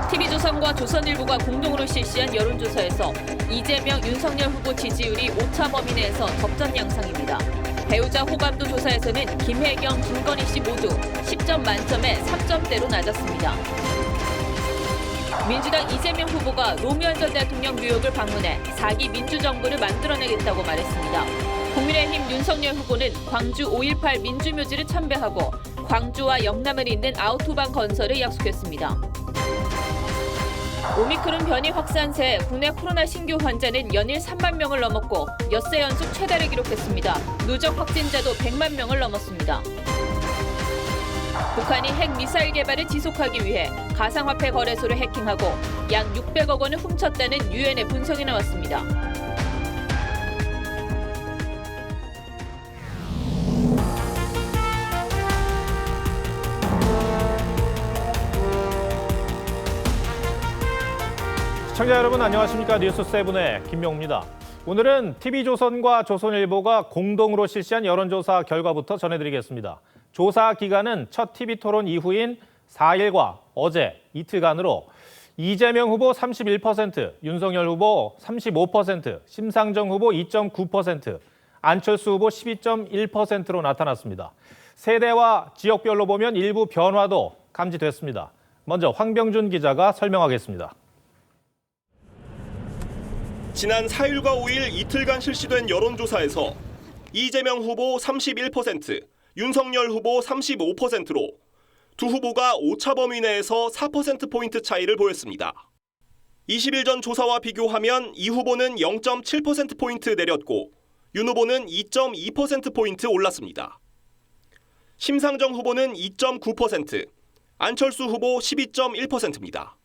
TV조선과 조선일보가 공동으로 실시한 여론조사에서 이재명, 윤석열 후보 지지율이 오차 범위 내에서 접전 양상입니다. 배우자 호감도 조사에서는 김혜경, 김건희 씨 모두 10점 만점에 3점대로 낮았습니다. 민주당 이재명 후보가 노무현 전 대통령 뉴욕을 방문해 4기 민주정부를 만들어내겠다고 말했습니다. 국민의힘 윤석열 후보는 광주 5.18 민주묘지를 참배하고 광주와 영남을 잇는 아우토반 건설을 약속했습니다. 오미크론 변이 확산세 국내 코로나 신규 환자는 연일 3만 명을 넘었고 엿새 연속 최다를 기록했습니다. 누적 확진자도 100만 명을 넘었습니다. 북한이 핵미사일 개발을 지속하기 위해 가상화폐 거래소를 해킹하고 약 600억 원을 훔쳤다는 유엔의 분석이 나왔습니다. 시청자 여러분 안녕하십니까? 뉴스7의 김명우입니다. 오늘은 TV조선과 조선일보가 공동으로 실시한 여론조사 결과부터 전해드리겠습니다. 조사 기간은 첫 TV토론 이후인 4일과 어제 이틀간으로 이재명 후보 31%, 윤석열 후보 35%, 심상정 후보 2.9%, 안철수 후보 12.1%로 나타났습니다. 세대와 지역별로 보면 일부 변화도 감지됐습니다. 먼저 황병준 기자가 설명하겠습니다. 지난 4일과 5일 이틀간 실시된 여론조사에서 이재명 후보 31%, 윤석열 후보 35%로 두 후보가 오차 범위 내에서 4%포인트 차이를 보였습니다. 20일 전 조사와 비교하면 이 후보는 0.7%포인트 내렸고 윤 후보는 2.2%포인트 올랐습니다. 심상정 후보는 2.9%, 안철수 후보 12.1%입니다.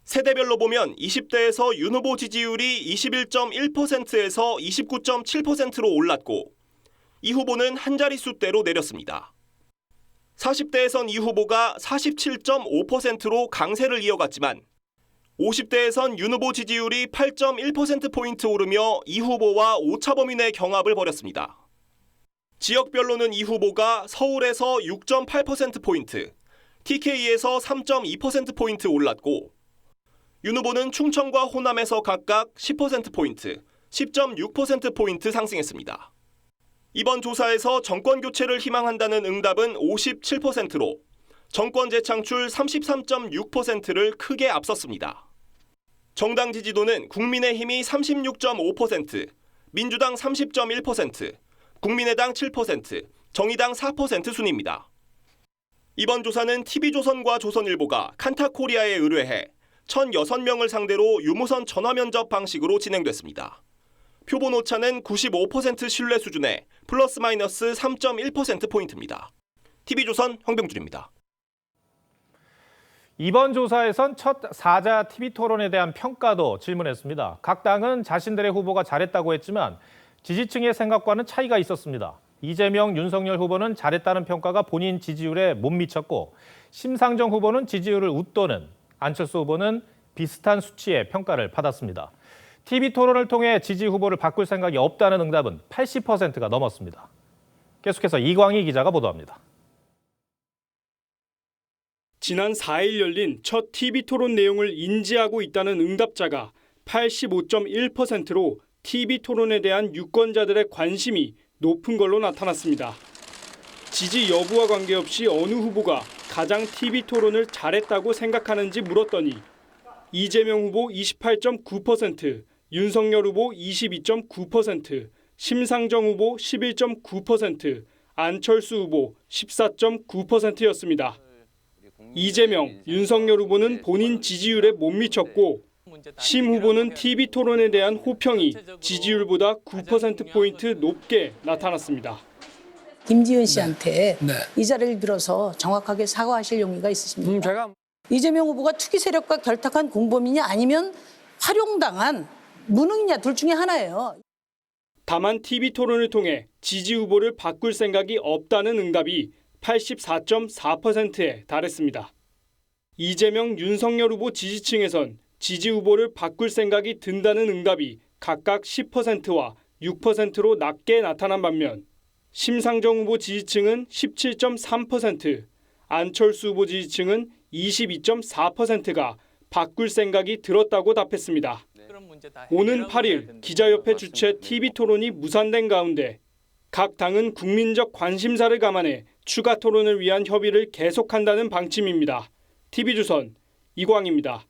세대별로 보면 20대에서 윤 후보 지지율이 21.1%에서 29.7%로 올랐고 이 후보는 한 자릿수대로 내렸습니다. 40대에선 이 후보가 47.5%로 강세를 이어갔지만 50대에선 윤 후보 지지율이 8.1%포인트 오르며 이 후보와 오차 범위 내 경합을 벌였습니다. 지역별로는 이 후보가 서울에서 6.8%포인트, TK에서 3.2%포인트 올랐고 윤 후보는 충청과 호남에서 각각 10%포인트, 10.6%포인트 상승했습니다. 이번 조사에서 정권 교체를 희망한다는 응답은 57%로 정권 재창출 33.6%를 크게 앞섰습니다. 정당 지지도는 국민의힘이 36.5%, 민주당 30.1%, 국민의당 7%, 정의당 4% 순입니다. 이번 조사는 TV조선과 조선일보가 칸타코리아에 의뢰해 1,006명을 상대로 유무선 전화 면접 방식으로 진행됐습니다. 표본 오차는 95% 신뢰 수준의 플러스 마이너스 3.1%포인트입니다. TV조선 황병준입니다. 이번 조사에선 첫 사자 TV토론에 대한 평가도 질문했습니다. 각 당은 자신들의 후보가 잘했다고 했지만 지지층의 생각과는 차이가 있었습니다. 이재명, 윤석열 후보는 잘했다는 평가가 본인 지지율에 못 미쳤고 심상정 후보는 지지율을 웃도는, 안철수 후보는 비슷한 수치의 평가를 받았습니다. TV토론을 통해 지지 후보를 바꿀 생각이 없다는 응답은 80%가 넘었습니다. 계속해서 이광희 기자가 보도합니다. 지난 4일 열린 첫 TV토론 내용을 인지하고 있다는 응답자가 85.1%로 TV토론에 대한 유권자들의 관심이 높은 걸로 나타났습니다. 지지 여부와 관계없이 어느 후보가 가장 TV토론을 잘했다고 생각하는지 물었더니 이재명 후보 28.9%, 윤석열 후보 22.9%, 심상정 후보 11.9%, 안철수 후보 14.9%였습니다. 이재명, 윤석열 후보는 본인 지지율에 못 미쳤고 심 후보는 TV토론에 대한 호평이 지지율보다 9%포인트 높게 나타났습니다. 김지은 씨한테 네. 이 자리를 빌어서 정확하게 사과하실 용의가 있으십니까? 이재명 후보가 투기 세력과 결탁한 공범이냐 아니면 활용당한 무능이냐 둘 중에 하나예요. 다만 TV토론을 통해 지지 후보를 바꿀 생각이 없다는 응답이 84.4%에 달했습니다. 이재명, 윤석열 후보 지지층에선 지지 후보를 바꿀 생각이 든다는 응답이 각각 10%와 6%로 낮게 나타난 반면 심상정 후보 지지층은 17.3%, 안철수 후보 지지층은 22.4%가 바꿀 생각이 들었다고 답했습니다. 오는 8일 기자협회 주최 TV토론이 무산된 가운데 각 당은 국민적 관심사를 감안해 추가 토론을 위한 협의를 계속한다는 방침입니다. TV조선 이광입니다.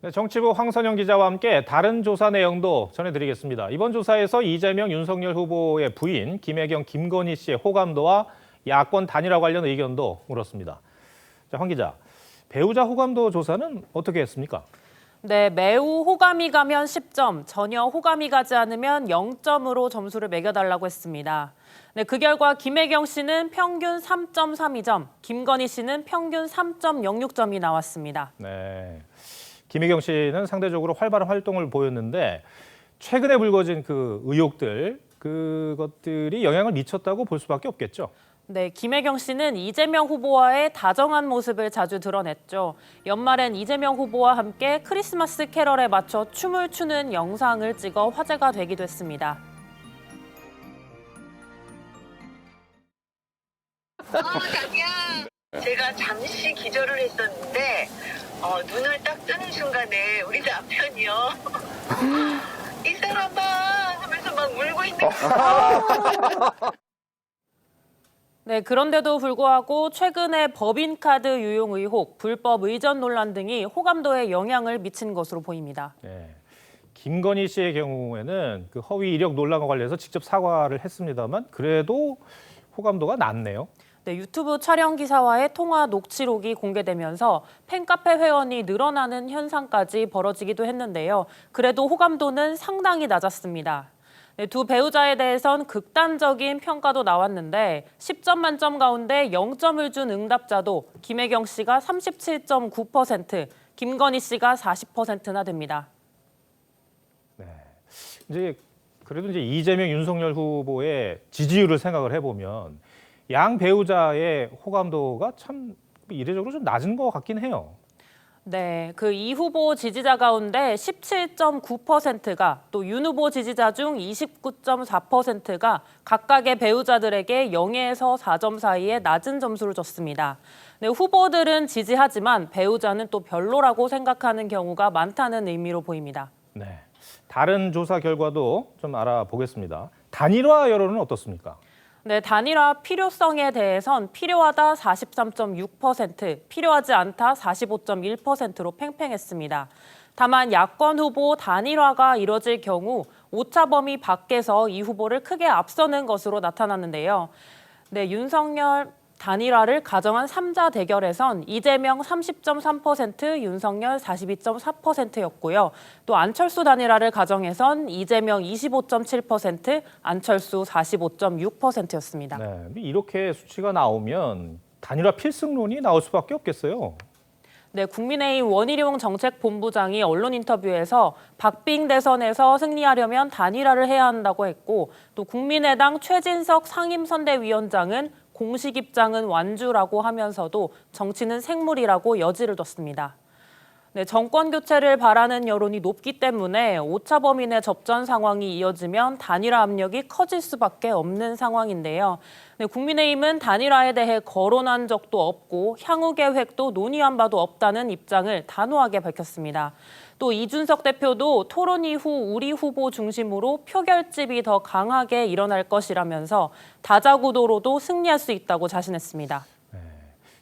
네, 정치부 황선영 기자와 함께 다른 조사 내용도 전해드리겠습니다. 이번 조사에서 이재명, 윤석열 후보의 부인 김혜경, 김건희 씨의 호감도와 야권 단일화 관련 의견도 물었습니다. 자, 황 기자, 배우자 호감도 조사는 어떻게 했습니까? 네, 매우 호감이 가면 10점, 전혀 호감이 가지 않으면 0점으로 점수를 매겨달라고 했습니다. 네, 그 결과 김혜경 씨는 평균 3.32점, 김건희 씨는 평균 3.06점이 나왔습니다. 네, 김혜경 씨는 상대적으로 활발한 활동을 보였는데 최근에 불거진 그 의혹들, 그것들이 영향을 미쳤다고 볼 수밖에 없겠죠. 네, 김혜경 씨는 이재명 후보와의 다정한 모습을 자주 드러냈죠. 연말엔 이재명 후보와 함께 크리스마스 캐럴에 맞춰 춤을 추는 영상을 찍어 화제가 되기도 했습니다. 자기야. 제가 잠시 기절을 했었는데 눈을 딱 뜨는 순간에 우리 남편이요. 이 사람아 하면서 막 울고 있는 거예요. 네, 그런데도 불구하고 최근에 법인카드 유용 의혹, 불법 의전 논란 등이 호감도에 영향을 미친 것으로 보입니다. 네, 김건희 씨의 경우에는 그 허위 이력 논란과 관련해서 직접 사과를 했습니다만 그래도 호감도가 낮네요. 네, 유튜브 촬영 기사와의 통화 녹취록이 공개되면서 팬카페 회원이 늘어나는 현상까지 벌어지기도 했는데요. 그래도 호감도는 상당히 낮았습니다. 네, 두 배우자에 대해선 극단적인 평가도 나왔는데 10점 만점 가운데 0점을 준 응답자도 김혜경 씨가 37.9%, 김건희 씨가 40%나 됩니다. 네, 이제 그래도 이제 이재명, 윤석열 후보의 지지율을 생각을 해보면 양 배우자의 호감도가 참 이례적으로 좀 낮은 것 같긴 해요. 네, 그 이 후보 지지자 가운데 17.9%가 또 윤 후보 지지자 중 29.4%가 각각의 배우자들에게 0에서 4점 사이에 낮은 점수를 줬습니다. 네, 후보들은 지지하지만 배우자는 또 별로라고 생각하는 경우가 많다는 의미로 보입니다. 네, 다른 조사 결과도 좀 알아보겠습니다. 단일화 여론은 어떻습니까? 네, 단일화 필요성에 대해선 필요하다 43.6%, 필요하지 않다 45.1%로 팽팽했습니다. 다만 야권 후보 단일화가 이뤄질 경우 오차 범위 밖에서 이 후보를 크게 앞서는 것으로 나타났는데요. 네, 윤석열 단일화를 가정한 3자 대결에선 이재명 30.3%, 윤석열 42.4%였고요. 또 안철수 단일화를 가정해선 이재명 25.7%, 안철수 45.6%였습니다. 네, 이렇게 수치가 나오면 단일화 필승론이 나올 수밖에 없겠어요. 네, 국민의힘 원희룡 정책본부장이 언론 인터뷰에서 박빙 대선에서 승리하려면 단일화를 해야 한다고 했고, 또 국민의당 최진석 상임선대위원장은 공식 입장은 완주라고 하면서도 정치는 생물이라고 여지를 뒀습니다. 네, 정권 교체를 바라는 여론이 높기 때문에 오차 범위 내 접전 상황이 이어지면 단일화 압력이 커질 수밖에 없는 상황인데요. 네, 국민의힘은 단일화에 대해 거론한 적도 없고 향후 계획도 논의한 바도 없다는 입장을 단호하게 밝혔습니다. 또 이준석 대표도 토론 이후 우리 후보 중심으로 표결집이 더 강하게 일어날 것이라면서 다자구도로도 승리할 수 있다고 자신했습니다.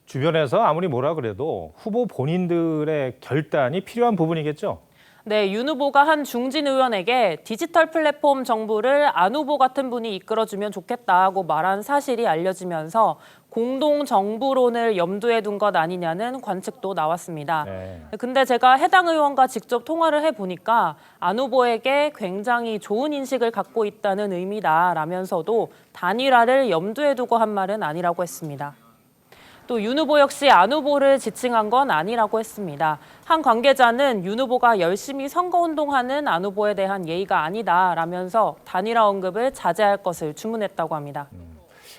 주변에서 아무리 뭐라 그래도 후보 본인들의 결단이 필요한 부분이겠죠? 네, 윤 후보가 한 중진 의원에게 디지털 플랫폼 정부를 안 후보 같은 분이 이끌어주면 좋겠다고 말한 사실이 알려지면서 공동정부론을 염두에 둔 것 아니냐는 관측도 나왔습니다. 근데 제가 해당 의원과 직접 통화를 해보니까 안 후보에게 굉장히 좋은 인식을 갖고 있다는 의미다라면서도 단일화를 염두에 두고 한 말은 아니라고 했습니다. 또 윤 후보 역시 안 후보를 지칭한 건 아니라고 했습니다. 한 관계자는 윤 후보가 열심히 선거운동하는 안 후보에 대한 예의가 아니다라면서 단일화 언급을 자제할 것을 주문했다고 합니다.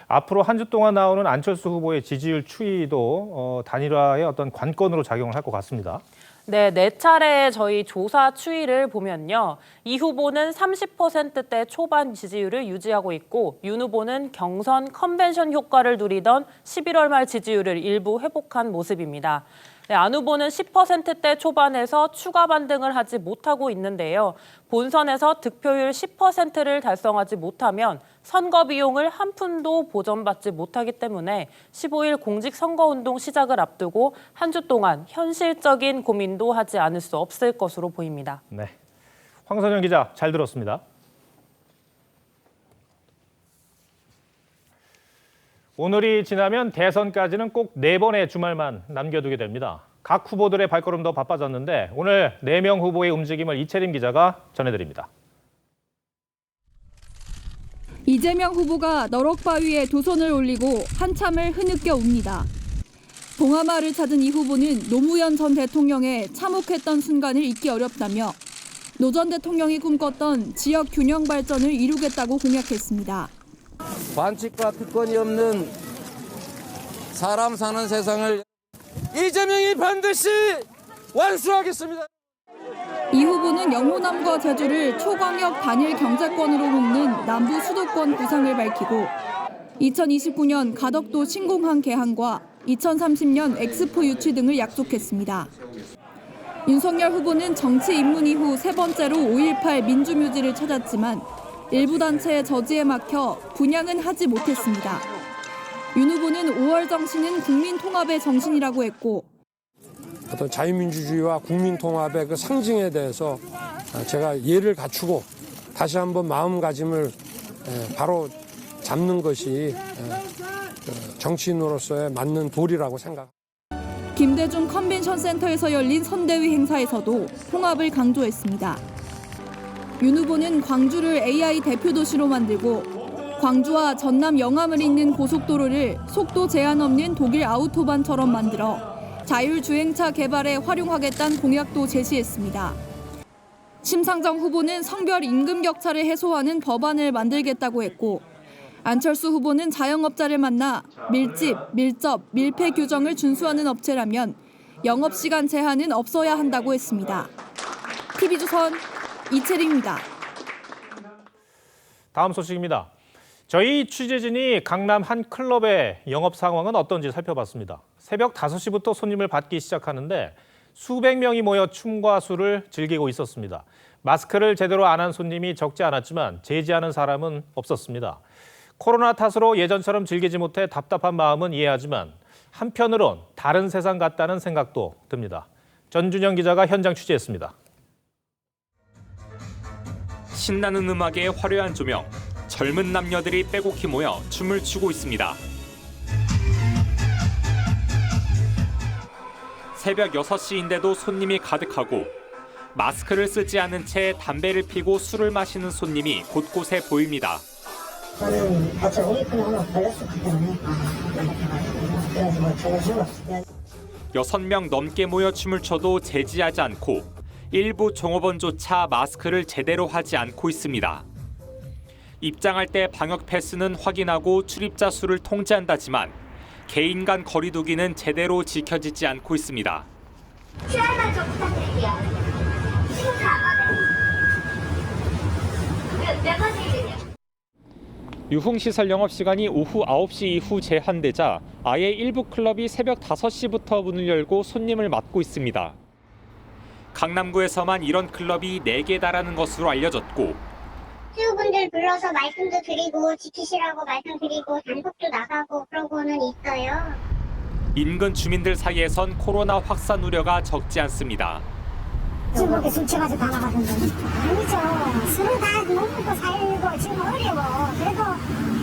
앞으로 한 주 동안 나오는 안철수 후보의 지지율 추이도 단일화의 어떤 관건으로 작용을 할 것 같습니다. 네, 4차례의 저희 조사 추이를 보면요. 이 후보는 30%대 초반 지지율을 유지하고 있고 윤 후보는 경선 컨벤션 효과를 누리던 11월 말 지지율을 일부 회복한 모습입니다. 네, 안 후보는 10%대 초반에서 추가 반등을 하지 못하고 있는데요. 본선에서 득표율 10%를 달성하지 못하면 선거 비용을 한 푼도 보전받지 못하기 때문에 15일 공직선거운동 시작을 앞두고 한 주 동안 현실적인 고민도 하지 않을 수 없을 것으로 보입니다. 네, 황선영 기자 잘 들었습니다. 오늘이 지나면 대선까지는 꼭 4번의 주말만 남겨두게 됩니다. 각 후보들의 발걸음도 바빠졌는데 오늘 4명 후보의 움직임을 이채림 기자가 전해드립니다. 이재명 후보가 너럭바위에 두 손을 올리고 한참을 흐느껴 옵니다. 동아마를 찾은 이 후보는 노무현 전 대통령의 참혹했던 순간을 잊기 어렵다며 노 전 대통령이 꿈꿨던 지역 균형 발전을 이루겠다고 공약했습니다. 관칙과 특권이 없는 사람 사는 세상을 이재명이 반드시 완수하겠습니다. 이 후보는 영호남과 제주를 초광역 단일 경제권으로 묶는 남부 수도권 구상을 밝히고 2029년 가덕도 신공항 개항과 2030년 엑스포 유치 등을 약속했습니다. 윤석열 후보는 정치 입문 이후 세 번째로 5.18 민주묘지를 찾았지만 일부 단체의 저지에 막혀 분양은 하지 못했습니다. 윤 후보는 5월 정신은 국민 통합의 정신이라고 했고 어떤 자유민주주의와 국민통합의 그 상징에 대해서 제가 예를 갖추고 다시 한번 마음가짐을 바로 잡는 것이 정치인으로서의 맞는 도리라고 생각합니다. 김대중 컨벤션 센터에서 열린 선대위 행사에서도 통합을 강조했습니다. 윤 후보는 광주를 AI 대표 도시로 만들고 광주와 전남 영암을 잇는 고속도로를 속도 제한 없는 독일 아우토반처럼 만들어 자율주행차 개발에 활용하겠다는 공약도 제시했습니다. 심상정 후보는 성별 임금 격차를 해소하는 법안을 만들겠다고 했고 안철수 후보는 자영업자를 만나 밀집, 밀접, 밀폐 규정을 준수하는 업체라면 영업시간 제한은 없어야 한다고 했습니다. TV조선 이채림입니다. 다음 소식입니다. 저희 취재진이 강남 한 클럽의 영업 상황은 어떤지 살펴봤습니다. 새벽 5시부터 손님을 받기 시작하는데 수백 명이 모여 춤과 술을 즐기고 있었습니다. 마스크를 제대로 안 한 손님이 적지 않았지만 제지하는 사람은 없었습니다. 코로나 탓으로 예전처럼 즐기지 못해 답답한 마음은 이해하지만 한편으론 다른 세상 같다는 생각도 듭니다. 전준영 기자가 현장 취재했습니다. 신나는 음악에 화려한 조명, 젊은 남녀들이 빼곡히 모여 춤을 추고 있습니다. 새벽 6시인데도 손님이 가득하고 마스크를 쓰지 않은 채 담배를 피고 술을 마시는 손님이 곳곳에 보입니다. 저는 어차피 오미크론 하나 걸렸었기 때문에 그래서 뭐 전혀 상관없어요. 6명 넘게 모여 춤을 춰도 제지하지 않고 일부 종업원조차 마스크를 제대로 하지 않고 있습니다. 입장할 때 방역 패스는 확인하고 출입자 수를 통제한다지만 개인 간 거리 두기는 제대로 지켜지지 않고 있습니다. QR만 좀 부탁드릴게요. 지금 다 몇 번째예요? 유흥시설 영업시간이 오후 9시 이후 제한되자 아예 일부 클럽이 새벽 5시부터 문을 열고 손님을 맞고 있습니다. 강남구에서만 이런 클럽이 4개 달하는 것으로 알려졌고 수요분들 불러서 말씀도 드리고 지키시라고 말씀드리고 단속도 나가고 그러고는 있어요. 인근 주민들 사이에선 코로나 확산 우려가 적지 않습니다. 지금 그렇게 술 취해서 다 나가던데 아니죠. 술을 다 못 먹고 살고 지금 어려워. 그래도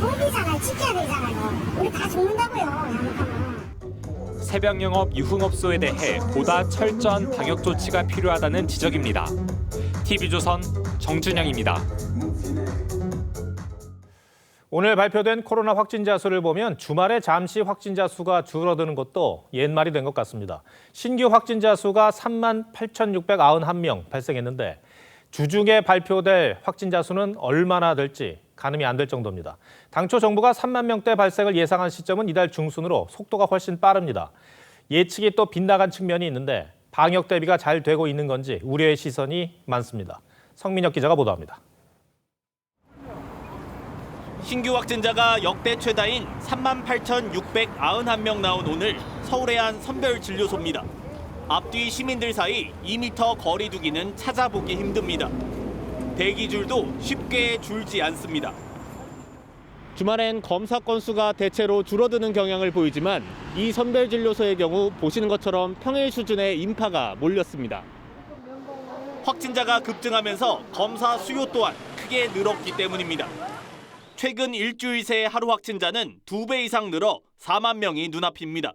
법이잖아요. 지켜야 되잖아요. 우리 다 죽는다고요. 잘못하면. 새벽 영업 유흥업소에 대해 보다 철저한 방역 조치가 필요하다는 지적입니다. TV조선 정준영입니다. 오늘 발표된 코로나 확진자 수를 보면 주말에 잠시 확진자 수가 줄어드는 것도 옛말이 된 것 같습니다. 신규 확진자 수가 38,691명 발생했는데 주중에 발표될 확진자 수는 얼마나 될지 가늠이 안 될 정도입니다. 당초 정부가 3만 명대 발생을 예상한 시점은 이달 중순으로 속도가 훨씬 빠릅니다. 예측이 또 빗나간 측면이 있는데 방역 대비가 잘 되고 있는 건지 우려의 시선이 많습니다. 성민혁 기자가 보도합니다. 신규 확진자가 역대 최다인 38,691명 나온 오늘 서울의 한 선별진료소입니다. 앞뒤 시민들 사이 2m 거리 두기는 찾아보기 힘듭니다. 대기줄도 쉽게 줄지 않습니다. 주말엔 검사 건수가 대체로 줄어드는 경향을 보이지만 이 선별진료소의 경우 보시는 것처럼 평일 수준의 인파가 몰렸습니다. 확진자가 급증하면서 검사 수요 또한 크게 늘었기 때문입니다. 최근 일주일 새 하루 확진자는 2배 이상 늘어 4만 명이 눈앞입니다.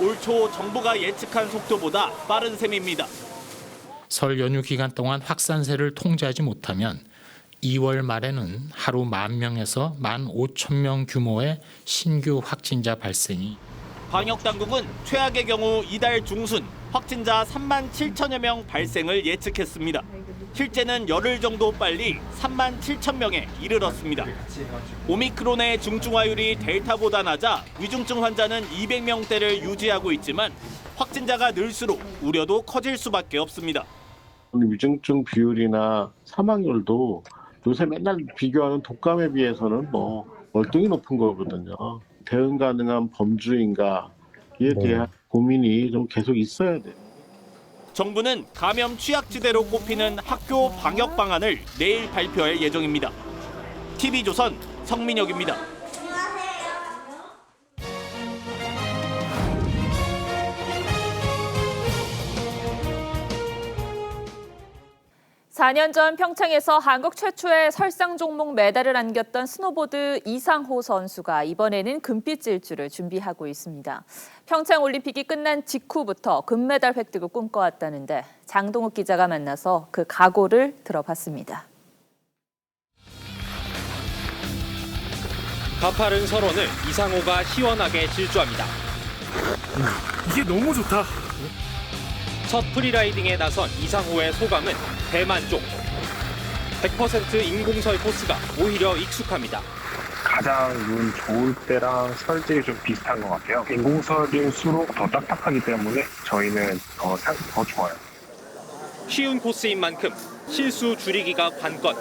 올 초 정부가 예측한 속도보다 빠른 셈입니다. 설 연휴 기간 동안 확산세를 통제하지 못하면 2월 말에는 하루 10,000명에서 15,000명 규모의 신규 확진자 발생이. 방역 당국은 최악의 경우 이달 중순 확진자 37,000여 명 발생을 예측했습니다. 실제는 열흘 정도 빨리 37,000명에 이르렀습니다. 오미크론의 중증화율이 델타보다 낮아 위중증 환자는 200명대를 유지하고 있지만 확진자가 늘수록 우려도 커질 수밖에 없습니다. 위중증 비율이나 사망률도 요새 맨날 비교하는 독감에 비해서는 월등히 높은 거거든요. 대응 가능한 범주인가에 대한 고민이 좀 계속 있어야 돼요. 정부는 감염 취약지대로 꼽히는 학교 방역 방안을 내일 발표할 예정입니다. TV조선 성민혁입니다. 4년 전 평창에서 한국 최초의 설상 종목 메달을 안겼던 스노보드 이상호 선수가 이번에는 금빛 질주를 준비하고 있습니다. 평창 올림픽이 끝난 직후부터 금메달 획득을 꿈꿔왔다는데 장동욱 기자가 만나서 그 각오를 들어봤습니다. 가파른 설원을 이상호가 시원하게 질주합니다. 이게 너무 좋다. 첫 프리라이딩에 나선 이상호의 소감은 대만족. 100% 인공설 코스가 오히려 익숙합니다. 가장 눈 좋을 때랑 설질이 좀 비슷한 것 같아요. 인공설일수록 더 딱딱하기 때문에 저희는 더 좋아요. 쉬운 코스인 만큼 실수 줄이기가 관건.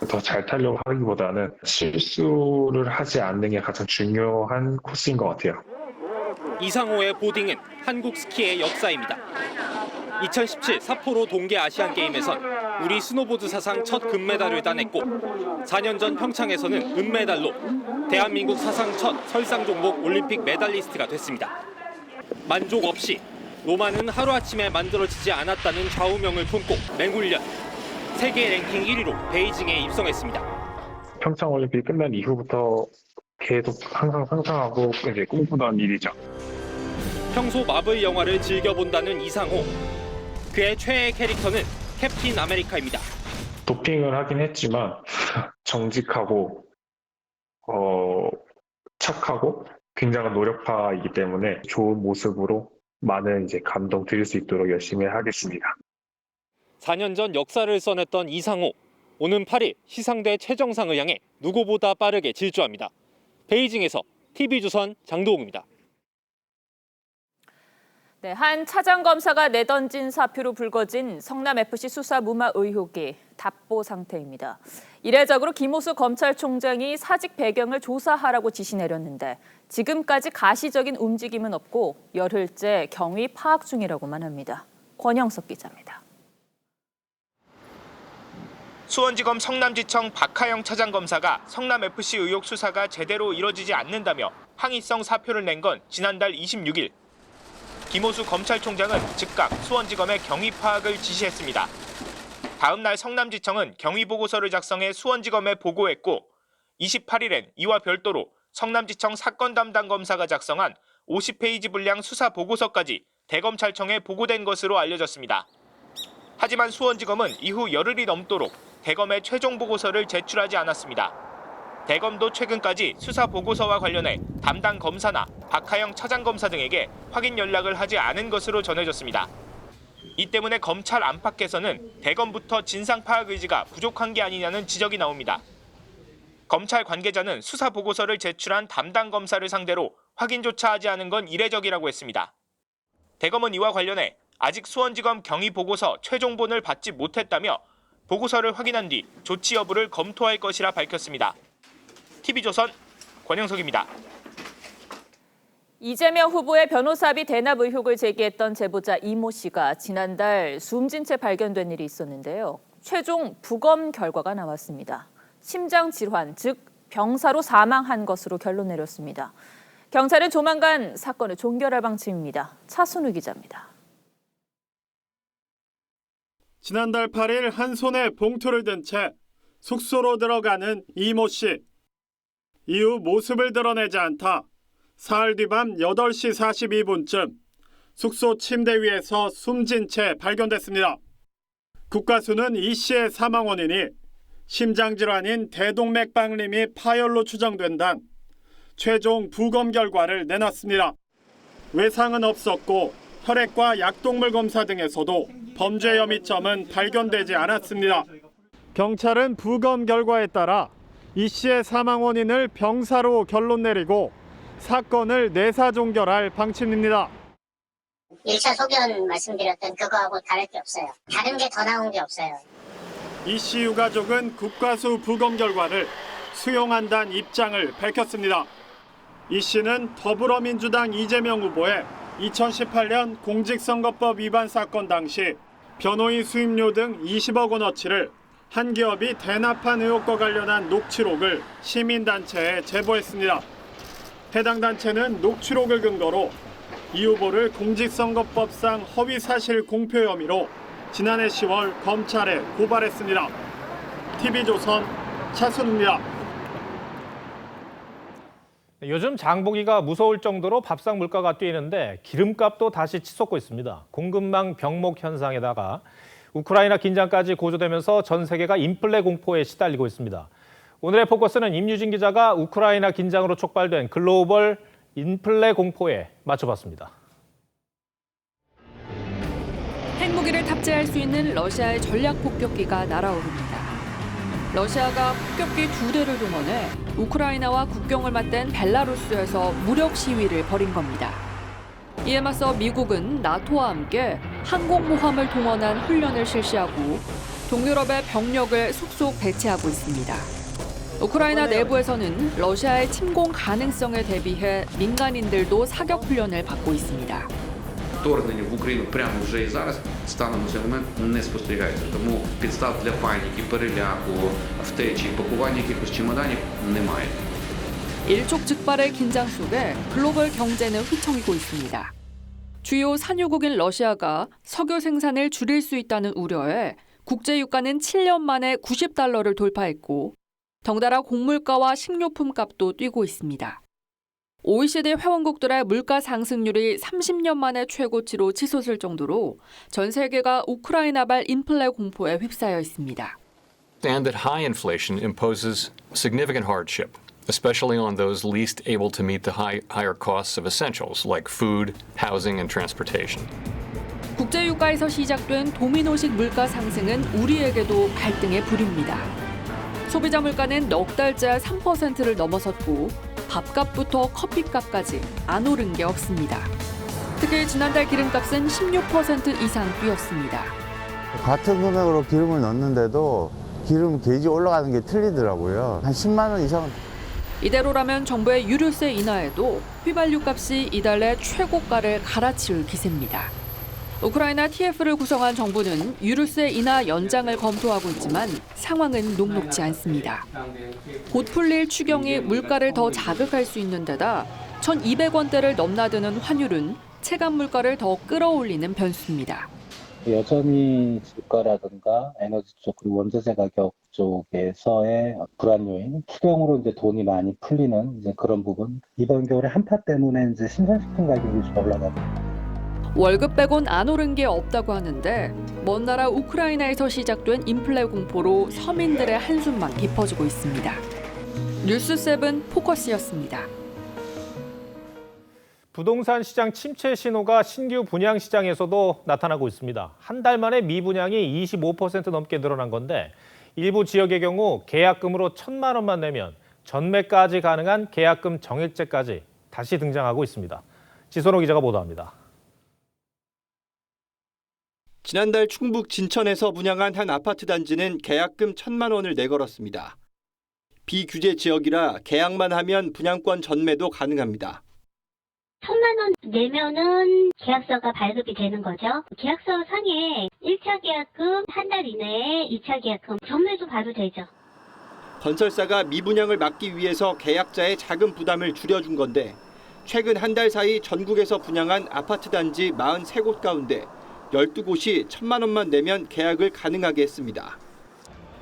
더 잘 타려고 하기보다는 실수를 하지 않는 게 가장 중요한 코스인 것 같아요. 이상호의 보딩은 한국 스키의 역사입니다. 2017 삿포로 동계 아시안 게임에선 우리 스노보드 사상 첫 금메달을 따냈고 4년 전 평창에서는 은메달로 대한민국 사상 첫 설상 종목 올림픽 메달리스트가 됐습니다. 만족 없이 로마는 하루아침에 만들어지지 않았다는 좌우명을 품고 맹훈련 세계 랭킹 1위로 베이징에 입성했습니다. 평창 올림픽 끝난 이후부터 계속 항상 상상하고 이제 꿈꾸던 일이죠. 평소 마블 영화를 즐겨본다는 이상호. 그의 최애 캐릭터는 캡틴 아메리카입니다. 도핑을 하긴 했지만 정직하고 착하고 굉장한 노력파이기 때문에 좋은 모습으로 많은 이제 감동 드릴 수 있도록 열심히 하겠습니다. 4년 전 역사를 써냈던 이상호. 오는 8일 시상대 최정상을 향해 누구보다 빠르게 질주합니다. 베이징에서 TV조선 장도웅입니다. 네, 한 차장검사가 내던진 사표로 불거진 성남FC 수사 무마 의혹이 답보 상태입니다. 이례적으로 김호수 검찰총장이 사직 배경을 조사하라고 지시 내렸는데 지금까지 가시적인 움직임은 없고 열흘째 경위 파악 중이라고만 합니다. 권영석 기자입니다. 수원지검 성남지청 박하영 차장검사가 성남FC 의혹 수사가 제대로 이뤄지지 않는다며 항의성 사표를 낸 건 지난달 26일. 김호수 검찰총장은 즉각 수원지검에 경위 파악을 지시했습니다. 다음 날 성남지청은 경위보고서를 작성해 수원지검에 보고했고 28일엔 이와 별도로 성남지청 사건 담당 검사가 작성한 50페이지 분량 수사 보고서까지 대검찰청에 보고된 것으로 알려졌습니다. 하지만 수원지검은 이후 열흘이 넘도록 대검에 최종 보고서를 제출하지 않았습니다. 대검도 최근까지 수사 보고서와 관련해 담당 검사나 박하영 차장검사 등에게 확인 연락을 하지 않은 것으로 전해졌습니다. 이 때문에 검찰 안팎에서는 대검부터 진상 파악 의지가 부족한 게 아니냐는 지적이 나옵니다. 검찰 관계자는 수사 보고서를 제출한 담당 검사를 상대로 확인조차 하지 않은 건 이례적이라고 했습니다. 대검은 이와 관련해 아직 수원지검 경위보고서 최종본을 받지 못했다며 보고서를 확인한 뒤 조치 여부를 검토할 것이라 밝혔습니다. TV조선 권영석입니다. 이재명 후보의 변호사비 대납 의혹을 제기했던 제보자 이모 씨가 지난달 숨진 채 발견된 일이 있었는데요. 최종 부검 결과가 나왔습니다. 심장 질환, 즉 병사로 사망한 것으로 결론 내렸습니다. 경찰은 조만간 사건을 종결할 방침입니다. 차순우 기자입니다. 지난달 8일 한 손에 봉투를 든 채 숙소로 들어가는 이모 씨. 이후 모습을 드러내지 않다. 사흘 뒤 밤 8시 42분쯤 숙소 침대 위에서 숨진 채 발견됐습니다. 국가수는 이 씨의 사망 원인이 심장질환인 대동맥박리 및 파열로 추정된다는 최종 부검 결과를 내놨습니다. 외상은 없었고 혈액과 약동물 검사 등에서도 범죄 혐의점은 발견되지 않았습니다. 경찰은 부검 결과에 따라 이 씨의 사망 원인을 병사로 결론 내리고 사건을 내사 종결할 방침입니다. 1차 소견 말씀드렸던 그거하고 다를 게 없어요. 다른 게 더 나온 게 없어요. 이 씨 유가족은 국가수 부검 결과를 수용한다는 입장을 밝혔습니다. 이 씨는 더불어민주당 이재명 후보의 2018년 공직선거법 위반 사건 당시 변호인 수임료 등 20억 원어치를 한 기업이 대납한 의혹과 관련한 녹취록을 시민단체에 제보했습니다. 해당 단체는 녹취록을 근거로 이 후보를 공직선거법상 허위사실 공표 혐의로 지난해 10월 검찰에 고발했습니다. TV조선 차순우입니다. 요즘 장보기가 무서울 정도로 밥상 물가가 뛰는데 기름값도 다시 치솟고 있습니다. 공급망 병목 현상에다가 우크라이나 긴장까지 고조되면서 전 세계가 인플레 공포에 시달리고 있습니다. 오늘의 포커스는 임유진 기자가 우크라이나 긴장으로 촉발된 글로벌 인플레 공포에 맞춰봤습니다. 핵무기를 탑재할 수 있는 러시아의 전략 폭격기가 날아오릅니다. 러시아가 폭격기 2대를 동원해 우크라이나와 국경을 맞댄 벨라루스에서 무력 시위를 벌인 겁니다. 이에 맞서 미국은 나토와 함께 항공모함을 동원한 훈련을 실시하고 동유럽의 병력을 속속 배치하고 있습니다. 우크라이나 내부에서는 러시아의 침공 가능성에 대비해 민간인들도 사격 훈련을 받고 있습니다. Вторгнення в Україну прямо вже і зараз станом на цей момент не спостерігається. Тому підстав для паніки, переляку, втечі, пакування якихось чемоданів немає. 일촉즉발의 긴장 속에 글로벌 경제는 휘청이고 있습니다. 주요 산유국인 러시아가 석유 생산을 줄일 수 있다는 우려에 국제 유가는 7년 만에 90달러를 돌파했고 덩달아 곡물가와 식료품 값도 뛰고 있습니다. OECD 회원국들의 물가 상승률이 30년 만에 최고치로 치솟을 정도로 전 세계가 우크라이나발 인플레 공포에 휩싸여 있습니다. And that high inflation imposes significant hardship, especially on those least able to meet the higher costs of essentials like food, housing, and transportation. 국제 유가에서 시작된 도미노식 물가 상승은 우리에게도 갈등의 불입니다. 소비자 물가는 넉 달째 3%를 넘어섰고 밥값부터 커피값까지 안 오른 게 없습니다. 특히 지난달 기름값은 16% 이상 뛰었습니다. 같은 금액으로 기름을 넣는데도 기름 게이지 올라가는 게 틀리더라고요. 한 10만 원 이상은. 이대로라면 정부의 유류세 인하에도 휘발유 값이 이달 내 최고가를 갈아치울 기세입니다. 우크라이나 TF를 구성한 정부는 유류세 인하 연장을 검토하고 있지만 상황은 녹록지 않습니다. 곧 풀릴 추경이 물가를 더 자극할 수 있는 데다 1,200원대를 넘나드는 환율은 체감 물가를 더 끌어올리는 변수입니다. 여전히 주가라든가 에너지 쪽 그리고 원자재 가격 쪽에서의 불안 요인, 추경으로 이제 돈이 많이 풀리는 이제 그런 부분. 이번 겨울에 한파 때문에 이제 신선식품 가격이 좀 올라갑니다. 월급 빼곤 안 오른 게 없다고 하는데 먼 나라 우크라이나에서 시작된 인플레 공포로 서민들의 한숨만 깊어지고 있습니다. 뉴스7 포커스였습니다. 부동산 시장 침체 신호가 신규 분양 시장에서도 나타나고 있습니다. 한 달 만에 미분양이 25% 넘게 늘어난 건데 일부 지역의 경우 계약금으로 1,000만 원만 내면 전매까지 가능한 계약금 정액제까지 다시 등장하고 있습니다. 지선호 기자가 보도합니다. 지난달 충북 진천에서 분양한 한 아파트 단지는 계약금 1,000만 원을 내걸었습니다. 비규제 지역이라 계약만 하면 분양권 전매도 가능합니다. 1,000만 원 내면은 계약서가 발급이 되는 거죠. 계약서 상에 1차 계약금 한 달 이내에 2차 계약금 전매도 봐도 되죠. 건설사가 미분양을 막기 위해서 계약자의 자금 부담을 줄여준 건데 최근 한 달 사이 전국에서 분양한 아파트 단지 43곳 가운데 12곳이 1,000만 원만 내면 계약을 가능하게 했습니다.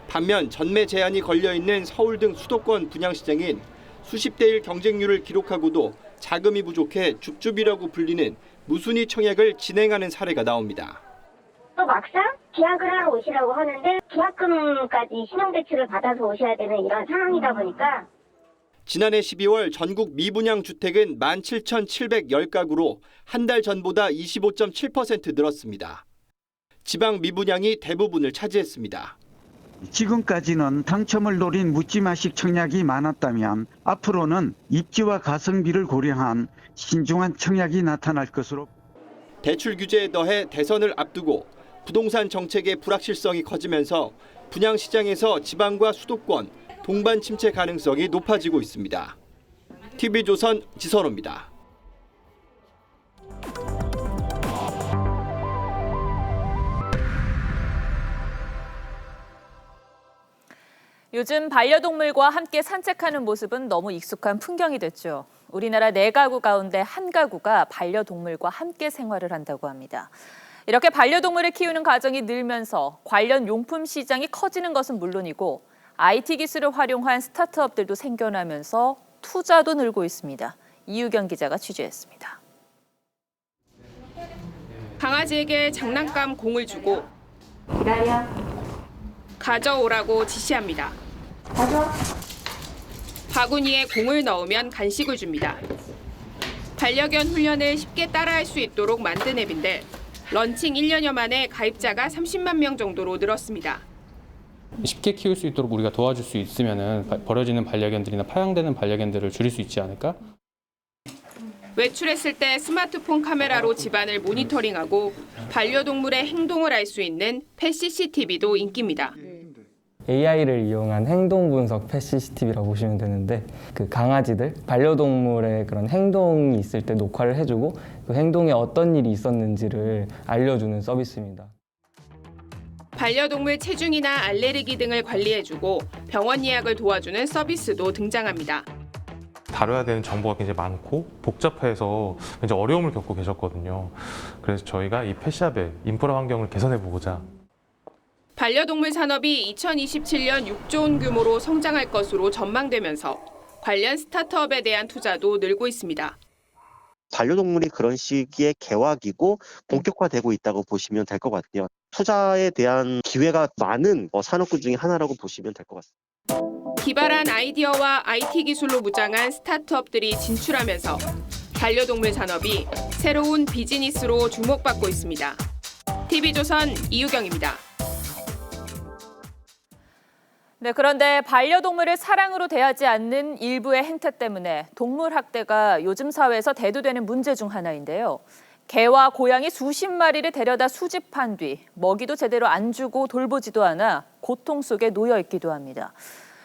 반면 전매 제한이 걸려있는 서울 등 수도권 분양시장인 수십 대 1 경쟁률을 기록하고도 자금이 부족해 줍줍이라고 불리는 무순위 청약을 진행하는 사례가 나옵니다. 또 막상 계약을 하러 오시라고 하는데 계약금까지 신용대출을 받아서 오셔야 되는 이런 상황이다 보니까 지난해 12월 전국 미분양 주택은 17,710가구로 한 달 전보다 25.7% 늘었습니다. 지방 미분양이 대부분을 차지했습니다. 지금까지는 당첨을 노린 묻지마식 청약이 많았다면 앞으로는 입지와 가성비를 고려한 신중한 청약이 나타날 것으로. 대출 규제에 더해 대선을 앞두고 부동산 정책의 불확실성이 커지면서 분양 시장에서 지방과 수도권, 동반 침체 가능성이 높아지고 있습니다. TV조선 지선호입니다. 요즘 반려동물과 함께 산책하는 모습은 너무 익숙한 풍경이 됐죠. 우리나라 4가구 가운데 1가구가 반려동물과 함께 생활을 한다고 합니다. 이렇게 반려동물을 키우는 가정이 늘면서 관련 용품 시장이 커지는 것은 물론이고 IT 기술을 활용한 스타트업들도 생겨나면서 투자도 늘고 있습니다. 이유경 기자가 취재했습니다. 강아지에게 장난감 공을 주고 기다려. 가져오라고 지시합니다. 가져. 바구니에 공을 넣으면 간식을 줍니다. 반려견 훈련을 쉽게 따라할 수 있도록 만든 앱인데 런칭 1년여 만에 가입자가 30만 명 정도로 늘었습니다. 쉽게 키울 수 있도록 우리가 도와줄 수 있으면은 버려지는 반려견들이나 파양되는 반려견들을 줄일 수 있지 않을까? 외출했을 때 스마트폰 카메라로 집안을 모니터링하고 반려동물의 행동을 알 수 있는 펫 CCTV도 인기입니다. AI를 이용한 행동 분석 펫 CCTV라고 보시면 되는데 그 강아지들, 반려동물의 그런 행동이 있을 때 녹화를 해주고 그 행동에 어떤 일이 있었는지를 알려주는 서비스입니다. 반려동물 체중이나 알레르기 등을 관리해주고 병원 예약을 도와주는 서비스도 등장합니다. 다뤄야 되는 정보가 굉장히 많고 복잡해서 굉장히 어려움을 겪고 계셨거든요. 그래서 저희가 이 펫샵의 인프라 환경을 개선해보고자 반려동물 산업이 2027년 6조 원 규모로 성장할 것으로 전망되면서 관련 스타트업에 대한 투자도 늘고 있습니다. 반려동물이 그런 시기에 개화기고 본격화되고 있다고 보시면 될 것 같아요. 투자에 대한 기회가 많은 산업군 중에 하나라고 보시면 될 것 같습니다. 기발한 아이디어와 IT 기술로 무장한 스타트업들이 진출하면서 반려동물 산업이 새로운 비즈니스로 주목받고 있습니다. TV조선 이유경입니다. 네, 그런데 반려동물을 사랑으로 대하지 않는 일부의 행태 때문에 동물 학대가 요즘 사회에서 대두되는 문제 중 하나인데요. 개와 고양이 수십 마리를 데려다 수집한 뒤 먹이도 제대로 안 주고 돌보지도 않아 고통 속에 놓여 있기도 합니다.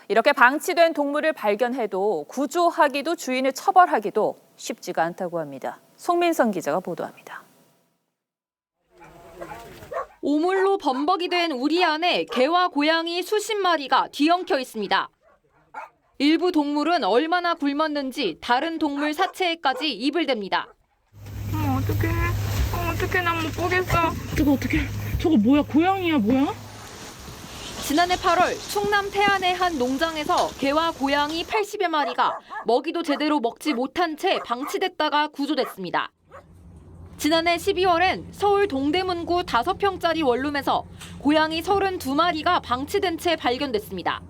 이렇게 방치된 동물을 발견해도 구조하기도 주인을 처벌하기도 쉽지가 않다고 합니다. 송민선 기자가 보도합니다. 오물로 범벅이 된 우리 안에 개와 고양이 수십 마리가 뒤엉켜 있습니다. 일부 동물은 얼마나 굶었는지 다른 동물 사체에까지 입을 댑니다. 어떡해, 난 못 보겠어. 저거 어떡해, 저거 뭐야, 고양이야, 뭐야? 지난해 8월 충남 태안의 한 농장에서 개와 고양이 80여 마리가 먹이도 제대로 먹지 못한 채 방치됐다가 구조됐습니다. 지난해 12월엔 서울 동대문구 5평짜리 원룸에서 고양이 32마리가 방치된 채 발견됐습니다.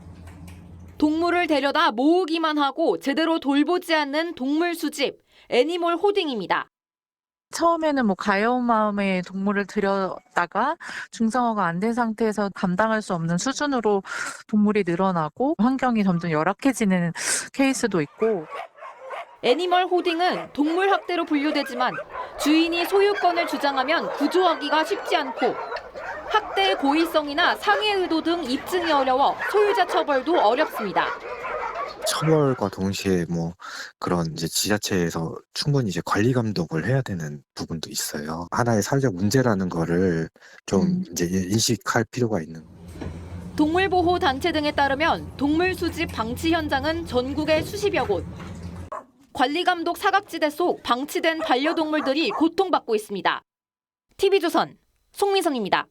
동물을 데려다 모으기만 하고 제대로 돌보지 않는 동물 수집, 애니멀 호딩입니다. 처음에는 가여운 마음에 동물을 들여다가 중성화가 안 된 상태에서 감당할 수 없는 수준으로 동물이 늘어나고 환경이 점점 열악해지는 케이스도 있고. 애니멀 호딩은 동물 학대로 분류되지만 주인이 소유권을 주장하면 구조하기가 쉽지 않고 학대의 고의성이나 상해 의도 등 입증이 어려워 소유자 처벌도 어렵습니다. 처벌과 동시에 뭐 그런 이제 지자체에서 충분히 이제 관리 감독을 해야 되는 부분도 있어요. 하나의 사회적 문제라는 거를 좀 이제 인식할 필요가 있는. 동물보호 단체 등에 따르면 동물 수집 방치 현장은 전국에 수십여 곳. 관리 감독 사각지대 속 방치된 반려동물들이 고통받고 있습니다. TV조선 송민성입니다.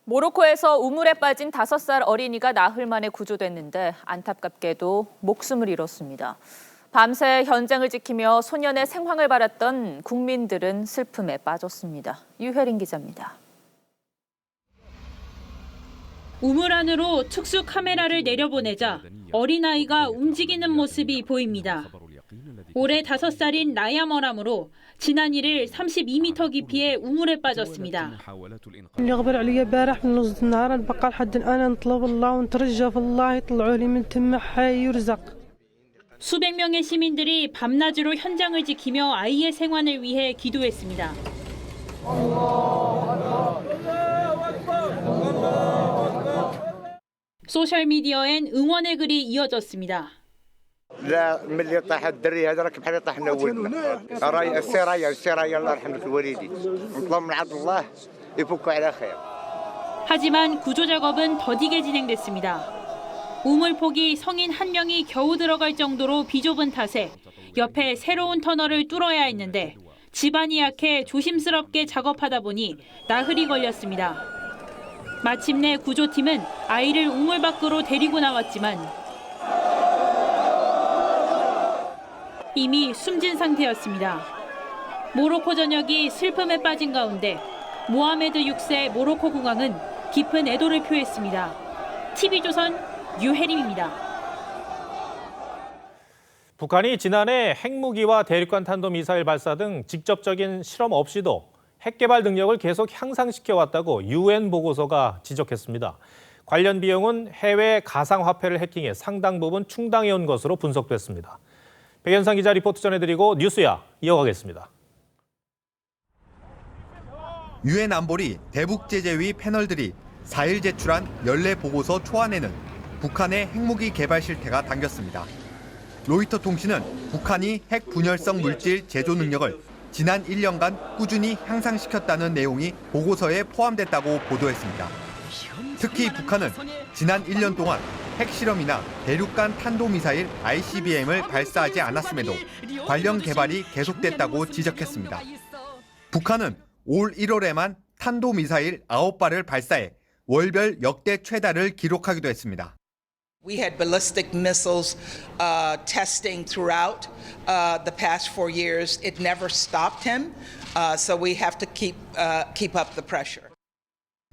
모로코에서 우물에 빠진 5살 어린이가 나흘 만에 구조됐는데 안타깝게도 목숨을 잃었습니다. 밤새 현장을 지키며 소년의 생황을 바랐던 국민들은 슬픔에 빠졌습니다. 유혜린 기자입니다. 우물 안으로 특수 카메라를 내려보내자 어린아이가 움직이는 모습이 보입니다. 올해 5살인 나야머람으로 지난 1일 32m 깊이의 우물에 빠졌습니다. اللي غبر عليا البارح من نص النهار بقى لحد الان نطلب الله ونترجى في الله يطلعوا لي من تما حي يرزق. 수백 명의 시민들이 밤낮으로 현장을 지키며 아이의 생환을 위해 기도했습니다. 소셜미디어엔 응원의 글이 이어졌습니다. لا ملي طاح الدري هذا راك بحال طاحنا ولدنا راي السرايا الله يرحم الوالدين نطلب من عبد الله يفكوا على خير. 하지만 구조 작업은 더디게 진행됐습니다. 우물폭이 성인 1명이 겨우 들어갈 정도로 비좁은 탓에 옆에 새로운 터널을 뚫어야 했는데 집안이 약해 조심스럽게 작업하다 보니 나흘이 걸렸습니다. 마침내 구조팀은 아이를 우물 밖으로 데리고 나왔지만 이미 숨진 상태였습니다. 모로코 전역이 슬픔에 빠진 가운데 모하메드 6세 모로코 국왕은 깊은 애도를 표했습니다. TV조선 유혜림입니다. 북한이 지난해 핵무기와 대륙간 탄도미사일 발사 등 직접적인 실험 없이도 핵 개발 능력을 계속 향상시켜왔다고 UN 보고서가 지적했습니다. 관련 비용은 해외 가상화폐를 해킹해 상당 부분 충당해온 것으로 분석됐습니다. 백연상 기자 리포트 전해드리고 뉴스야 이어가겠습니다. 유엔 안보리 대북제재위 패널들이 4일 제출한 연례 보고서 초안에는 북한의 핵무기 개발 실태가 담겼습니다. 로이터 통신은 북한이 핵 분열성 물질 제조 능력을 지난 1년간 꾸준히 향상시켰다는 내용이 보고서에 포함됐다고 보도했습니다. 특히 북한은 지난 1년 동안 핵실험이나 대륙간 탄도미사일 ICBM을 발사하지 않았음에도 관련 개발이 계속됐다고 지적했습니다. 북한은 올 1월에만 탄도미사일 9발을 발사해 월별 역대 최다를 기록하기도 했습니다. We had ballistic missiles testing throughout the past 4 years. It never stopped him, so we have to keep up the pressure.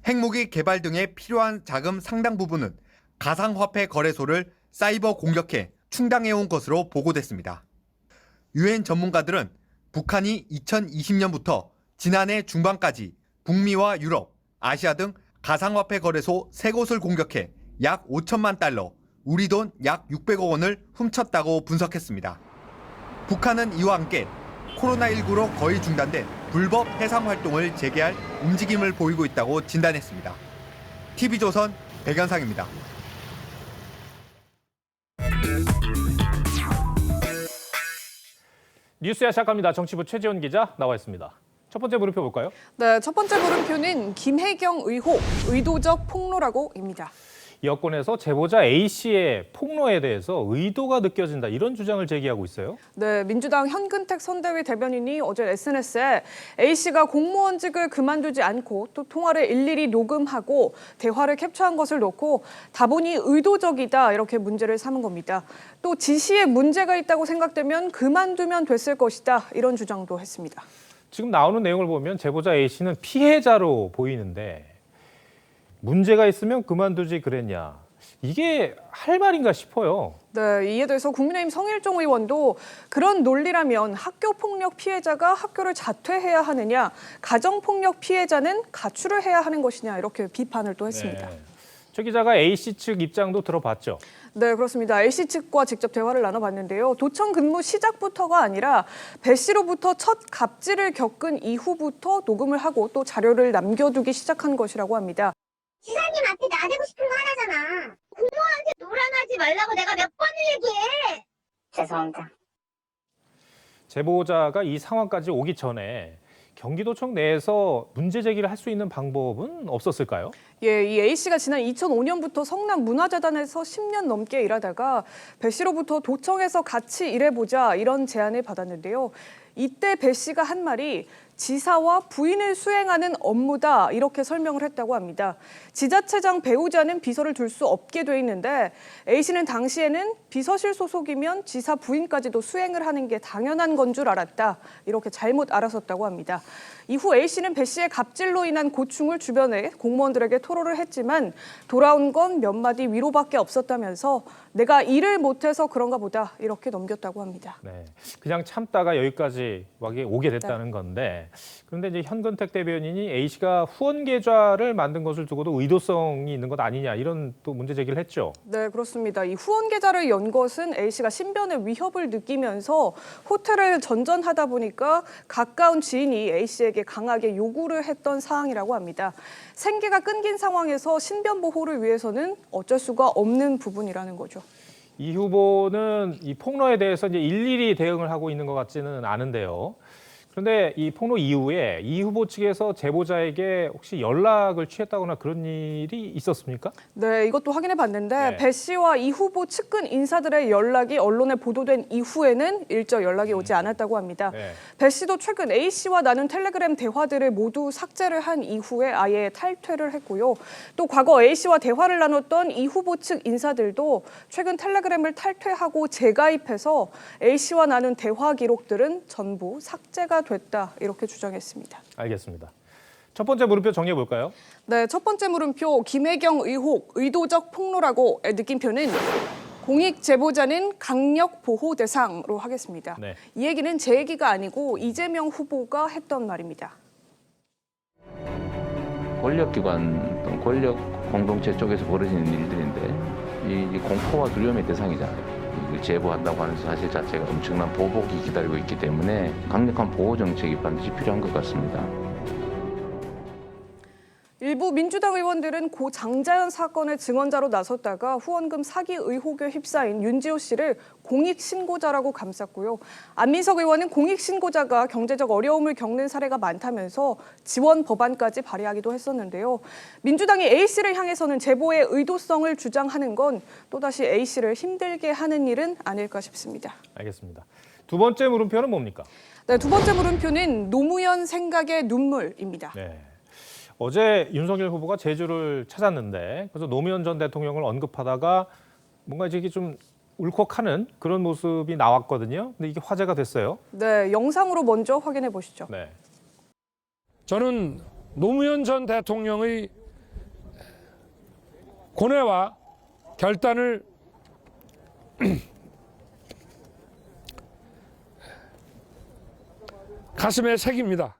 핵무기 개발 등에 필요한 자금 상당 부분은 가상화폐 거래소를 사이버 공격해 충당해온 것으로 보고됐습니다. 유엔 전문가들은 북한이 2020년부터 지난해 중반까지 북미와 유럽, 아시아 등 가상화폐 거래소 3곳을 공격해 약 5천만 달러, 우리 돈 약 600억 원을 훔쳤다고 분석했습니다. 북한은 이와 함께 코로나19로 거의 중단된 불법 해상 활동을 재개할 움직임을 보이고 있다고 진단했습니다. TV조선 백연상입니다. 뉴스야 시작합니다. 정치부 최지원 기자 나와 있습니다. 첫 번째 물음표 볼까요? 네, 첫 번째 물음표는 김혜경 의혹, 의도적 폭로라고입니다. 여권에서 제보자 A씨의 폭로에 대해서 의도가 느껴진다 이런 주장을 제기하고 있어요. 네, 민주당 현근택 선대위 대변인이 어제 SNS에 A씨가 공무원직을 그만두지 않고 또 통화를 일일이 녹음하고 대화를 캡처한 것을 놓고 다분히 의도적이다 이렇게 문제를 삼은 겁니다. 또 지시에 문제가 있다고 생각되면 그만두면 됐을 것이다 이런 주장도 했습니다. 지금 나오는 내용을 보면 제보자 A씨는 피해자로 보이는데 문제가 있으면 그만두지 그랬냐. 이게 할 말인가 싶어요. 네, 이에 대해서 국민의힘 성일종 의원도 그런 논리라면 학교폭력 피해자가 학교를 자퇴해야 하느냐, 가정폭력 피해자는 가출을 해야 하는 것이냐 이렇게 비판을 또 했습니다. 네. 최 기자가 A씨 측 입장도 들어봤죠. 네, 그렇습니다. A씨 측과 직접 대화를 나눠봤는데요. 도청 근무 시작부터가 아니라 배 씨로부터 첫 갑질을 겪은 이후부터 녹음을 하고 또 자료를 남겨두기 시작한 것이라고 합니다. 지사님한테 나대고 싶은 거 하나잖아. 공무원한테 노란하지 말라고 내가 몇 번을 얘기해. 죄송합니다. 제보자가 이 상황까지 오기 전에 경기도청 내에서 문제 제기를 할 수 있는 방법은 없었을까요? 예, 이 A씨가 지난 2005년부터 성남문화재단에서 10년 넘게 일하다가 배 씨로부터 도청에서 같이 일해보자 이런 제안을 받았는데요. 이때 배 씨가 한 말이 지사와 부인을 수행하는 업무다 이렇게 설명을 했다고 합니다. 지자체장 배우자는 비서를 둘 수 없게 돼 있는데 A씨는 당시에는 비서실 소속이면 지사 부인까지도 수행을 하는 게 당연한 건 줄 알았다 이렇게 잘못 알아섰다고 합니다. 이후 A씨는 배 씨의 갑질로 인한 고충을 주변에 공무원들에게 토로를 했지만 돌아온 건 몇 마디 위로밖에 없었다면서 내가 일을 못해서 그런가 보다 이렇게 넘겼다고 합니다. 네, 그냥 참다가 여기까지 오게 됐다는 건데 그런데 이제 현근택 대변인이 A씨가 후원 계좌를 만든 것을 두고도 의도성이 있는 것 아니냐 이런 또 문제 제기를 했죠. 네, 그렇습니다. 이 후원 계좌를 연 것은 A씨가 신변의 위협을 느끼면서 호텔을 전전하다 보니까 가까운 지인이 A씨에게 강하게 요구를 했던 사항이라고 합니다. 생계가 끊긴 상황에서 신변 보호를 위해서는 어쩔 수가 없는 부분이라는 거죠. 이 후보는 이 폭로에 대해서 이제 일일이 대응을 하고 있는 것 같지는 않은데요. 그런데 이 폭로 이후에 이 후보 측에서 제보자에게 혹시 연락을 취했다거나 그런 일이 있었습니까? 네, 이것도 확인해 봤는데 네. 배 씨와 이 후보 측근 인사들의 연락이 언론에 보도된 이후에는 일절 연락이 오지 않았다고 합니다. 네. 배 씨도 최근 A 씨와 나눈 텔레그램 대화들을 모두 삭제를 한 이후에 아예 탈퇴를 했고요. 또 과거 A 씨와 대화를 나눴던 이 후보 측 인사들도 최근 텔레그램을 탈퇴하고 재가입해서 A 씨와 나눈 대화 기록들은 전부 삭제가 됐다 이렇게 주장했습니다. 알겠습니다. 첫 번째 물음표 정리해 볼까요? 네, 첫 번째 물음표 김혜경 의혹 의도적 폭로라고 느낌표는 공익 제보자는 강력 보호 대상으로 하겠습니다. 네. 이 얘기는 제 얘기가 아니고 이재명 후보가 했던 말입니다. 권력기관 또는 권력 공동체 쪽에서 벌어지는 일들인데 이 공포와 두려움의 대상이잖아요. 이걸 제보한다고 하는 사실 자체가 엄청난 보복이 기다리고 있기 때문에 강력한 보호 정책이 반드시 필요한 것 같습니다. 일부 민주당 의원들은 고 장자연 사건의 증언자로 나섰다가 후원금 사기 의혹에 휩싸인 윤지호 씨를 공익신고자라고 감쌌고요. 안민석 의원은 공익신고자가 경제적 어려움을 겪는 사례가 많다면서 지원 법안까지 발의하기도 했었는데요. 민주당이 A씨를 향해서는 제보의 의도성을 주장하는 건 또다시 A씨를 힘들게 하는 일은 아닐까 싶습니다. 알겠습니다. 두 번째 물음표는 뭡니까? 네, 두 번째 물음표는 노무현 생각의 눈물입니다. 네. 어제 윤석열 후보가 제주를 찾았는데 그래서 노무현 전 대통령을 언급하다가 뭔가 이게 좀 울컥하는 그런 모습이 나왔거든요. 근데 이게 화제가 됐어요. 네, 영상으로 먼저 확인해 보시죠. 네. 저는 노무현 전 대통령의 고뇌와 결단을 가슴에 새깁니다.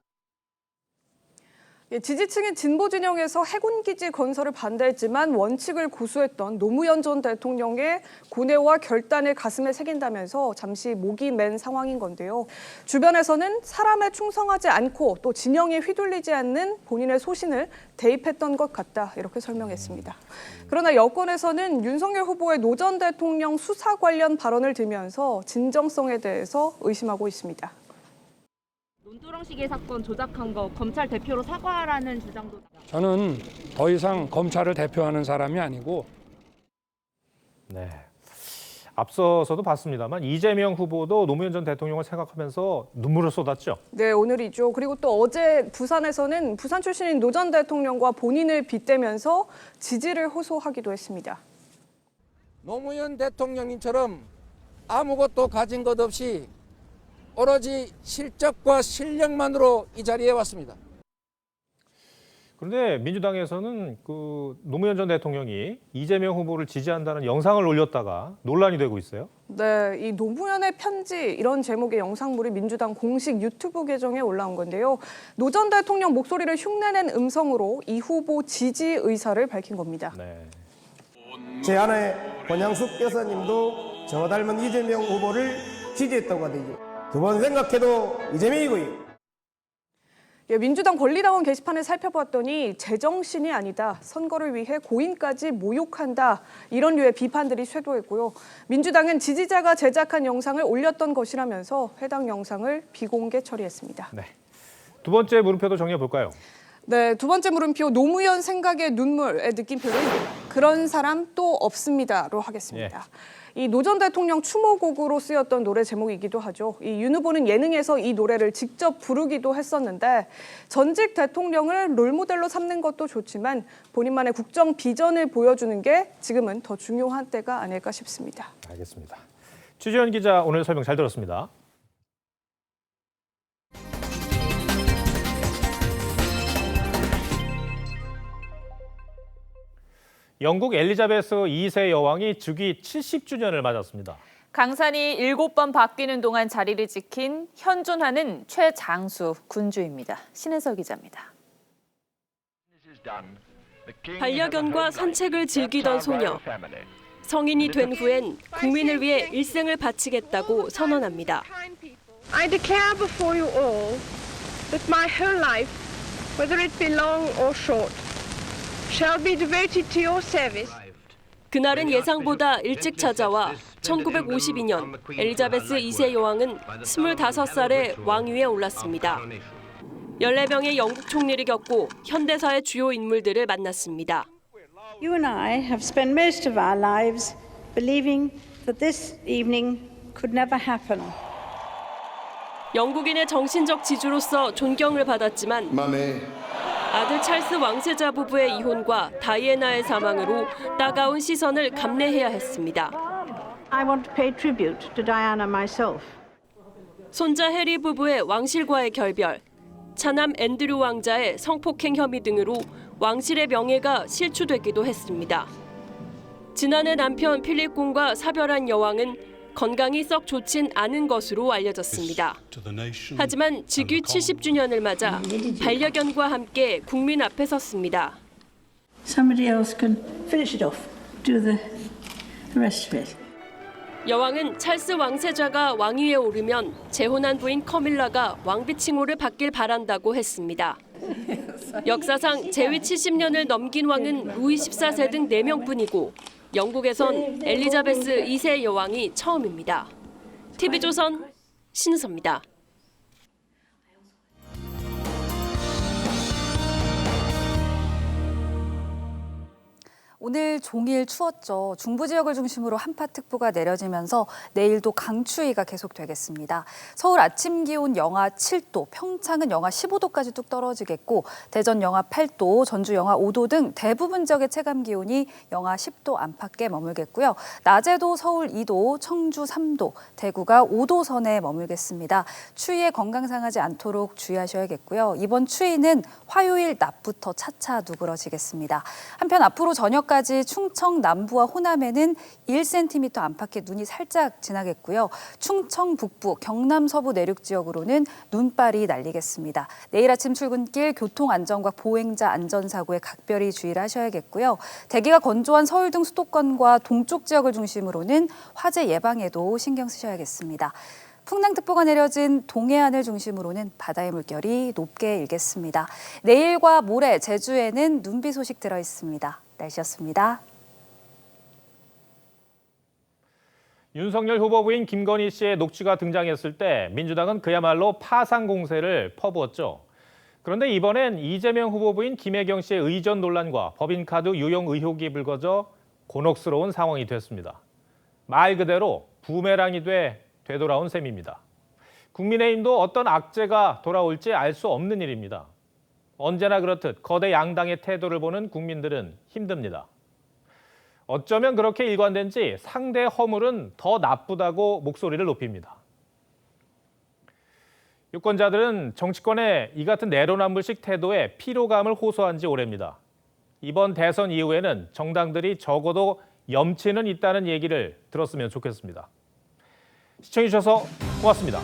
지지층인 진보 진영에서 해군기지 건설을 반대했지만 원칙을 고수했던 노무현 전 대통령의 고뇌와 결단을 가슴에 새긴다면서 잠시 목이 맨 상황인 건데요. 주변에서는 사람에 충성하지 않고 또 진영에 휘둘리지 않는 본인의 소신을 대입했던 것 같다 이렇게 설명했습니다. 그러나 여권에서는 윤석열 후보의 노 전 대통령 수사 관련 발언을 들면서 진정성에 대해서 의심하고 있습니다. 논두렁시계 사건 조작한 거 검찰 대표로 사과하라는 주장도. 저는 더 이상 검찰을 대표하는 사람이 아니고. 네. 앞서서도 봤습니다만 이재명 후보도 노무현 전 대통령을 생각하면서 눈물을 쏟았죠. 네, 오늘이죠. 그리고 또 어제 부산에서는 부산 출신인 노 전 대통령과 본인을 빗대면서 지지를 호소하기도 했습니다. 노무현 대통령님처럼 아무것도 가진 것 없이 오로지 실적과 실력만으로 이 자리에 왔습니다. 그런데 민주당에서는 그 노무현 전 대통령이 이재명 후보를 지지한다는 영상을 올렸다가 논란이 되고 있어요. 네, 이 노무현의 편지 이런 제목의 영상물이 민주당 공식 유튜브 계정에 올라온 건데요. 노 전 대통령 목소리를 흉내낸 음성으로 이 후보 지지 의사를 밝힌 겁니다. 네. 제 아내 권양숙 여사님도 저 닮은 이재명 후보를 지지했다고 하더니 두 번 생각해도 이재명이고요. 민주당 권리당원 게시판을 살펴봤더니 제정신이 아니다, 선거를 위해 고인까지 모욕한다, 이런 류의 비판들이 쇄도했고요. 민주당은 지지자가 제작한 영상을 올렸던 것이라면서 해당 영상을 비공개 처리했습니다. 네. 두 번째 물음표도 정리해볼까요? 네, 두 번째 물음표, 노무현 생각의 눈물의 느낌표는 그런 사람 또 없습니다로 하겠습니다. 이 노 전 대통령 추모곡으로 쓰였던 노래 제목이기도 하죠. 이 윤 후보는 예능에서 이 노래를 직접 부르기도 했었는데 전직 대통령을 롤모델로 삼는 것도 좋지만 본인만의 국정 비전을 보여주는 게 지금은 더 중요한 때가 아닐까 싶습니다. 알겠습니다. 취재원 기자 오늘 설명 잘 들었습니다. 영국 엘리자베스 2세 여왕이 즉위 70주년을 맞았습니다. 강산이 7번 바뀌는 동안 자리를 지킨 현존하는 최장수 군주입니다. 신은서 기자입니다. 반려견과 산책을 즐기던 소녀. 성인이 된 후엔 국민을 위해 일생을 바치겠다고 선언합니다. I declare before you all that my whole life, whether it be long or short, shall be devoted to your service. 그날은 예상보다 일찍 찾아와 1952년 엘리자베스 2세 여왕은 25살에 왕위에 올랐습니다. 14명의 영국 총리를 겪고 현대사의 주요 인물들을 만났습니다. You and I have spent most of our lives believing that this evening could never happen. 영국인의 정신적 지주로서 존경을 받았지만 아들 찰스 왕세자 부부의 이혼과 다이애나의 사망으로 따가운 시선을 감내해야 했습니다. I want to pay tribute to Diana myself. 손자 해리 부부의 왕실과의 결별, 차남 앤드류 왕자의 성폭행 혐의 등으로 왕실의 명예가 실추되기도 했습니다. 지난해 남편 필립 군과 사별한 여왕은 건강이 썩 좋진 않은 것으로 알려졌습니다. 하지만 즉위 70주년을 맞아 반려견과 함께 국민 앞에 섰습니다. Somebody else can finish it off. Do the rest of it. 여왕은 찰스 왕세자가 왕위에 오르면 재혼한 부인 커밀라가 왕비 칭호를 받길 바란다고 했습니다. 역사상 재위 70년을 넘긴 왕은 루이 14세 등 4명뿐이고 영국에선 엘리자베스 2세 여왕이 처음입니다. TV조선 신은서입니다. 오늘 종일 추웠죠. 중부 지역을 중심으로 한파특보가 내려지면서 내일도 강추위가 계속되겠습니다. 서울 아침 기온 영하 7도, 평창은 영하 15도까지 뚝 떨어지겠고 대전 영하 8도, 전주 영하 5도 등 대부분 지역의 체감 기온이 영하 10도 안팎에 머물겠고요. 낮에도 서울 2도, 청주 3도, 대구가 5도 선에 머물겠습니다. 추위에 건강 상하지 않도록 주의하셔야겠고요. 이번 추위는 화요일 낮부터 차차 누그러지겠습니다. 한편 앞으로 저녁 까지 충청 남부와 호남에는 1cm 안팎의 눈이 살짝 지나겠고요. 충청 북부, 경남 서부 내륙 지역으로는 눈발이 날리겠습니다. 내일 아침 출근길 교통안전과 보행자 안전사고에 각별히 주의를 하셔야겠고요. 대기가 건조한 서울 등 수도권과 동쪽 지역을 중심으로는 화재 예방에도 신경 쓰셔야겠습니다. 풍랑특보가 내려진 동해안을 중심으로는 바다의 물결이 높게 일겠습니다. 내일과 모레 제주에는 눈비 소식 들어 있습니다. 날씨였습니다. 윤석열 후보 부인 김건희 씨의 녹취가 등장했을 때 민주당은 그야말로 파상 공세를 퍼부었죠. 그런데 이번엔 이재명 후보 부인 김혜경 씨의 의전 논란과 법인카드 유용 의혹이 불거져 곤혹스러운 상황이 됐습니다. 말 그대로 부메랑이 되돌아온 셈입니다. 국민의힘도 어떤 악재가 돌아올지 알 수 없는 일입니다. 언제나 그렇듯 거대 양당의 태도를 보는 국민들은 힘듭니다. 어쩌면 그렇게 일관된지 상대의 허물은 더 나쁘다고 목소리를 높입니다. 유권자들은 정치권의 이 같은 내로남불식 태도에 피로감을 호소한 지 오래입니다. 이번 대선 이후에는 정당들이 적어도 염치는 있다는 얘기를 들었으면 좋겠습니다. 시청해주셔서 고맙습니다.